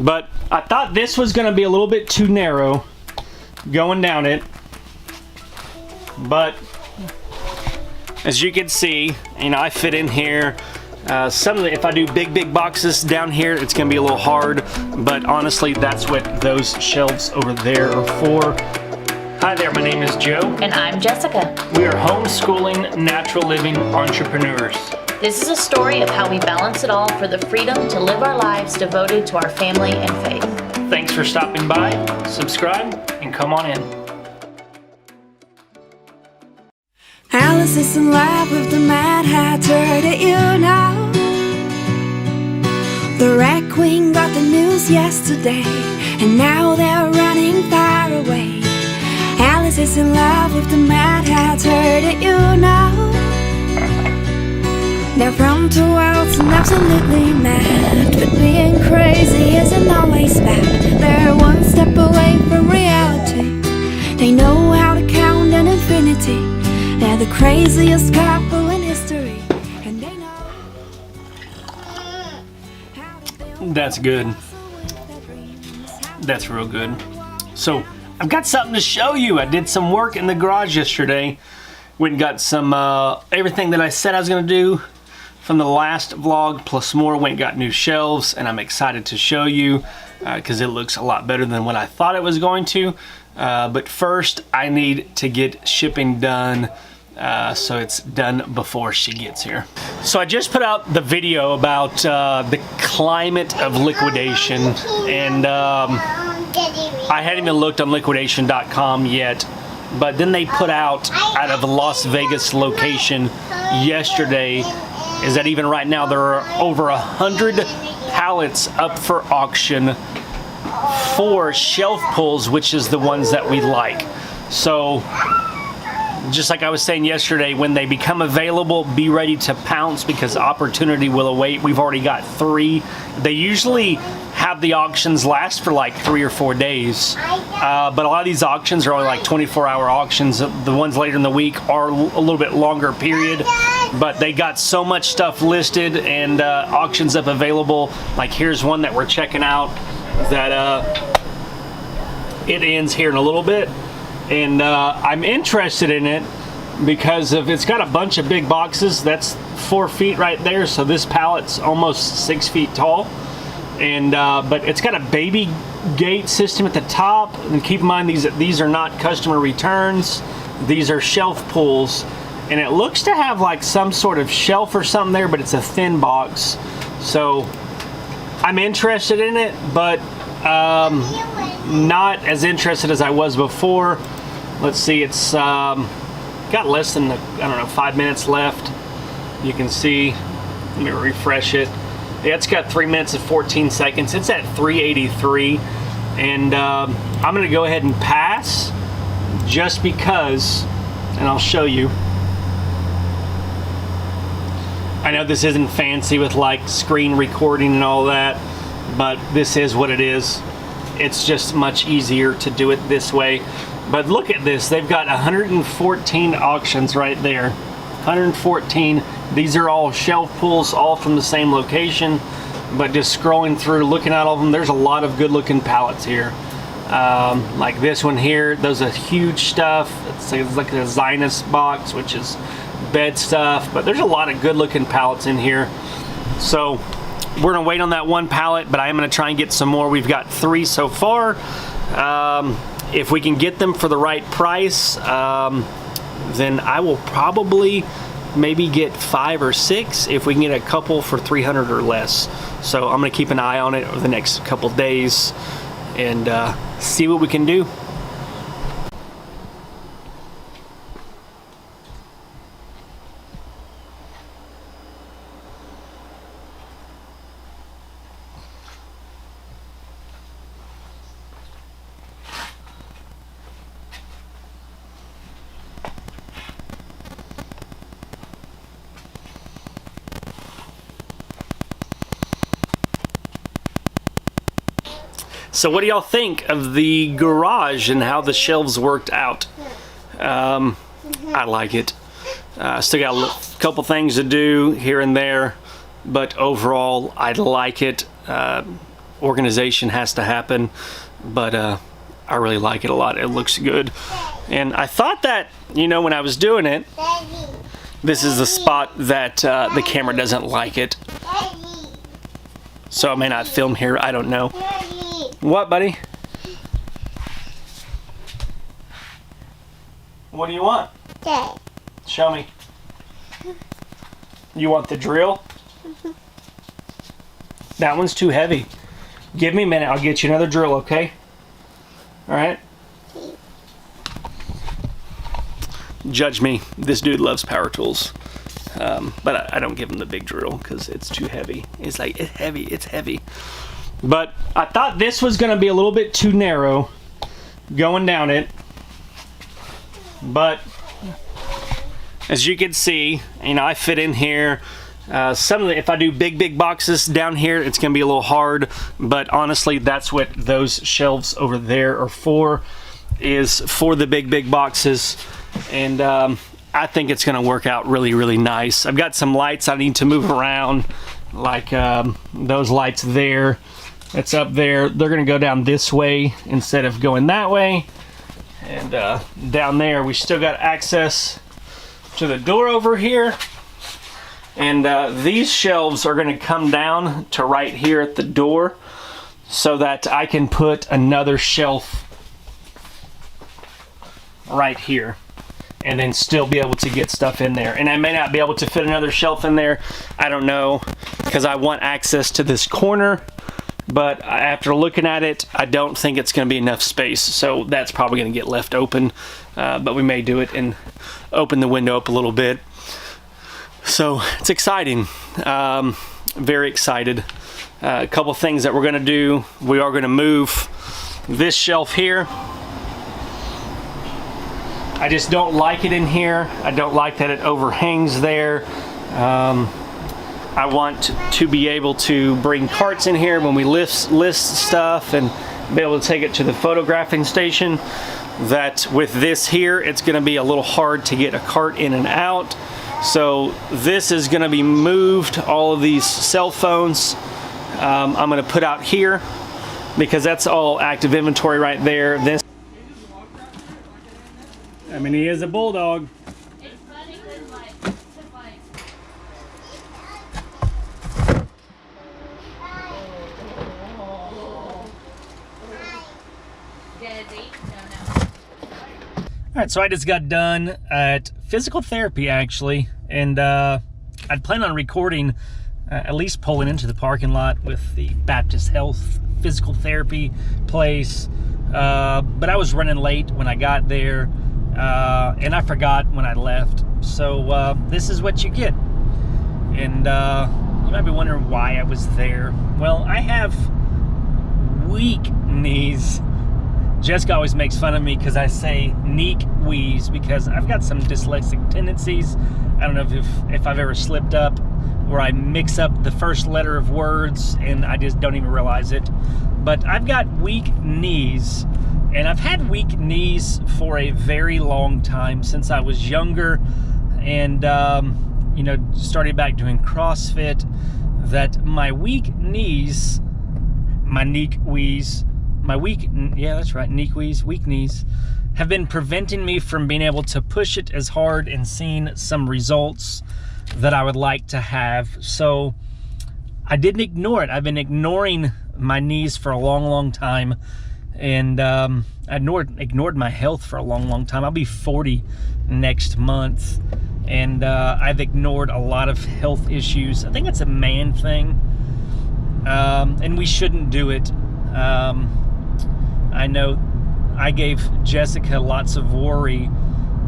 But I thought this was going to be a little bit too narrow going down it. But as you can see, I fit in here. If I do big boxes down here, it's gonna be a little hard, but honestly, that's what those shelves over there are for. Hi there, my name is Joe. And I'm Jessica. We are homeschooling, natural living entrepreneurs. This is a story of how we balance it all for the freedom to live our lives devoted to our family and faith. Thanks for stopping by, subscribe, and come on in. Alice is in love with the Mad Hatter, did you know? The Red Queen got the news yesterday, and now they're running far away. Alice is in love with the Mad Hatter, did you know? They're from two worlds and absolutely mad, but being crazy isn't always bad. They're one step away from reality. They know how to count an infinity. They're the craziest couple in history, and they know. That's good. That's real good. So I've got something to show you. I did some work in the garage yesterday. Went and got some everything that I said I was gonna do from the last vlog, plus more. Went and got new shelves, and I'm excited to show you because it looks a lot better than what I thought it was going to. But first, I need to get shipping done. So it's done before she gets here. So I just put out the video about the climate of liquidation, and I hadn't even looked on liquidation.com yet, but then they put out of a Las Vegas location yesterday is that even right now there are over 100 pallets up for auction for shelf pulls, which is the ones that we like. So just like I was saying yesterday, when they become available, be ready to pounce because opportunity will await. We've already got 3. They usually have the auctions last for like 3 or 4 days, but a lot of these auctions are only like 24-hour auctions. The ones later in the week are a little bit longer period, but they got so much stuff listed and auctions up available. Like here's one that we're checking out that it ends here in a little bit. And I'm interested in it because it's got a bunch of big boxes. That's 4 feet right there. So this pallet's almost 6 feet tall. And but it's got a baby gate system at the top. And keep in mind these are not customer returns. These are shelf pulls. And it looks to have like some sort of shelf or something there, but it's a thin box. So I'm interested in it, but not as interested as I was before. Let's see, it's got less than, 5 minutes left. You can see, let me refresh it. Yeah, it's got 3 minutes and 14 seconds. It's at 383. And I'm gonna go ahead and pass just because, and I'll show you. I know this isn't fancy with like screen recording and all that, but this is what it is. It's just much easier to do it this way. But look at this, they've got 114 auctions right there. 114, these are all shelf pulls, all from the same location. But just scrolling through, looking at all of them, there's a lot of good looking pallets here. Like this one here, those are huge stuff. It's like a Zionist box, which is bed stuff, but there's a lot of good looking pallets in here. So we're gonna wait on that one pallet, but I am gonna try and get some more. We've got 3 so far. If we can get them for the right price, then I will probably maybe get 5 or 6 if we can get a couple for 300 or less. So I'm gonna keep an eye on it over the next couple days and see what we can do. So what do y'all think of the garage and how the shelves worked out? I like it. Still got a couple things to do here and there, but overall I like it. organization has to happen, but I really like it a lot. It looks good. And I thought that, you know, when I was doing it, this is the spot that the camera doesn't like it. So I may not film here, I don't know. What, buddy? What do you want? Show me. You want the drill? That one's too heavy. Give me a minute, I'll get you another drill, okay? Alright? Judge me, this dude loves power tools. But I don't give him the big drill because it's too heavy. It's like, it's heavy. But I thought this was going to be a little bit too narrow going down it. But as you can see, you know, I fit in here. If I do big boxes down here, it's going to be a little hard. But honestly, that's what those shelves over there are for, is for the big boxes. And I think it's going to work out really nice. I've got some lights I need to move around, like those lights there. It's up there. They're going to go down this way instead of going that way. And down there, we still got access to the door over here. And these shelves are going to come down to right here at the door so that I can put another shelf right here and then still be able to get stuff in there. And I may not be able to fit another shelf in there. I don't know, because I want access to this corner. But after looking at it, I don't think it's going to be enough space. So that's probably going to get left open. But we may do it and open the window up a little bit. So it's exciting. Very excited. A couple things that we're going to do. We are going to move this shelf here. I just don't like it in here. I don't like that it overhangs there. I want to be able to bring carts in here when we list stuff and be able to take it to the photographing station. That with this here, it's going to be a little hard to get a cart in and out. So this is going to be moved. All of these cell phones I'm going to put out here because that's all active inventory right there. This, I mean, he is a bulldog. It's funny because like Alright, so I just got done at physical therapy actually, and I'd plan on recording at least pulling into the parking lot with the Baptist Health physical therapy place, but I was running late when I got there, and I forgot when I left. So this is what you get. And you might be wondering why I was there. Well, I have weak knees. Jessica always makes fun of me because I say neek wheeze because I've got some dyslexic tendencies. I don't know if I've ever slipped up where I mix up the first letter of words and I just don't even realize it. But I've got weak knees, and I've had weak knees for a very long time, since I was younger, and you know, started back doing CrossFit. That my weak knees, my neek wheeze, yeah, that's right, neek wheeze, weak knees, have been preventing me from being able to push it as hard and seeing some results that I would like to have. So I didn't ignore it. I've been ignoring my knees for a long time, and I ignored my health for a long time. I'll be 40 next month, and I've ignored a lot of health issues. I think it's a man thing, and we shouldn't do it. I know I gave Jessica lots of worry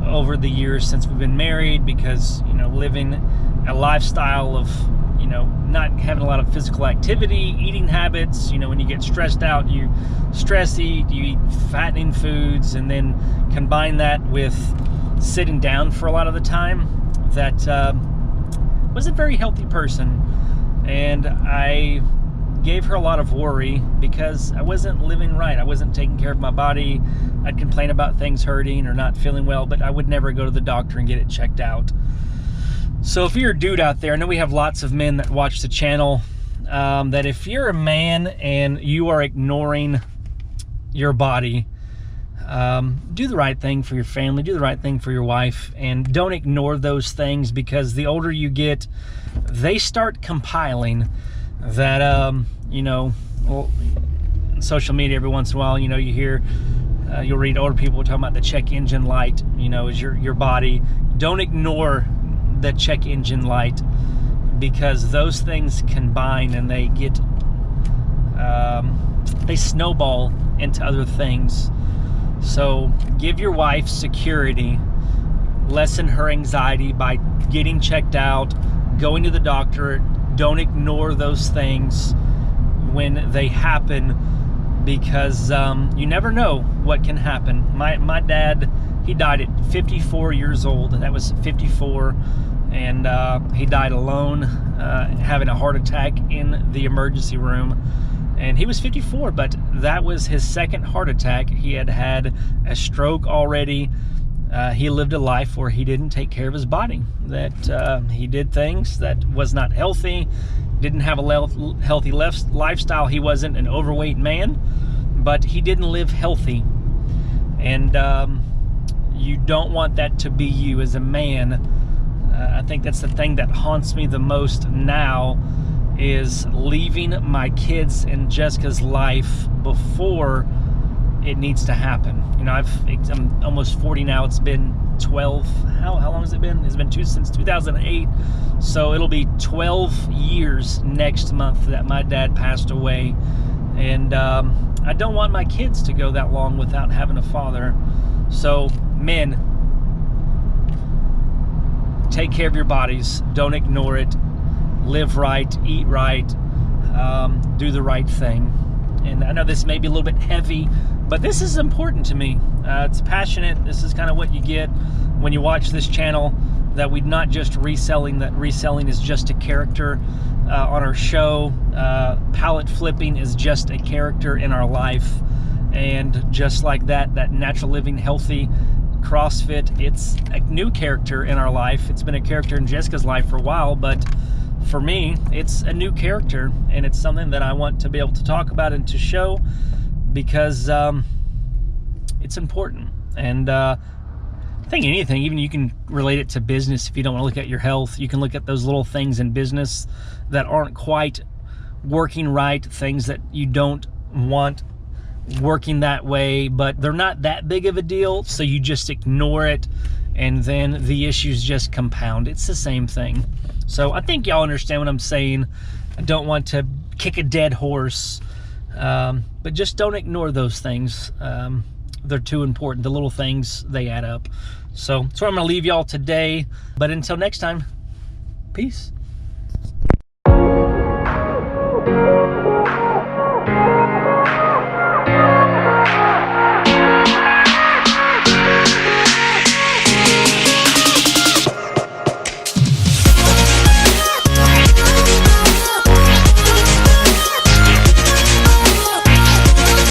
over the years since we've been married, because, you know, living a lifestyle of, you know, not having a lot of physical activity, eating habits. You know, when you get stressed out, you stress eat, you eat fattening foods, and then combine that with sitting down for a lot of the time. That was a very healthy person, and I gave her a lot of worry because I wasn't living right. I wasn't taking care of my body. I'd complain about things hurting or not feeling well, but I would never go to the doctor and get it checked out. So if you're a dude out there, I know we have lots of men that watch the channel, that if you're a man and you are ignoring your body, do the right thing for your family, do the right thing for your wife, and don't ignore those things, because the older you get, they start compiling that, well, social media every once in a while, you hear, you'll read older people talking about the check engine light, is your body. Don't ignore the check engine light, because those things combine and they get, they snowball into other things. So give your wife security, lessen her anxiety by getting checked out, going to the doctor. Don't ignore those things when they happen, because you never know what can happen. My dad, he died at 54 years old. That was 54, and he died alone, having a heart attack in the emergency room. And he was 54, but that was his second heart attack. He had had a stroke already. He lived a life where he didn't take care of his body, that he did things that was not healthy, didn't have a healthy lifestyle. He wasn't an overweight man, but he didn't live healthy. And you don't want that to be you as a man. I think that's the thing that haunts me the most now, is leaving my kids and Jessica's life before it needs to happen. I'm almost 40 now. It's been 12. How long has it been? It's been since 2008. So it'll be 12 years next month that my dad passed away. And I don't want my kids to go that long without having a father. So men, take care of your bodies. Don't ignore it. Live right, eat right, do the right thing. And I know this may be a little bit heavy, but this is important to me. It's passionate. This is kind of what you get when you watch this channel, that we're not just reselling, that reselling is just a character on our show. Pallet flipping is just a character in our life. And just like that natural living, healthy CrossFit, it's a new character in our life. It's been a character in Jessica's life for a while, but for me, it's a new character, and it's something that I want to be able to talk about and to show, because it's important. And I think anything, even you can relate it to business. If you don't want to look at your health, you can look at those little things in business that aren't quite working right, things that you don't want working that way, but they're not that big of a deal, so you just ignore it, and then the issues just compound. It's the same thing. So I think y'all understand what I'm saying. I don't want to kick a dead horse, but just don't ignore those things. They're too important. The little things, they add up. So that's where I'm going to leave y'all today. But until next time, peace.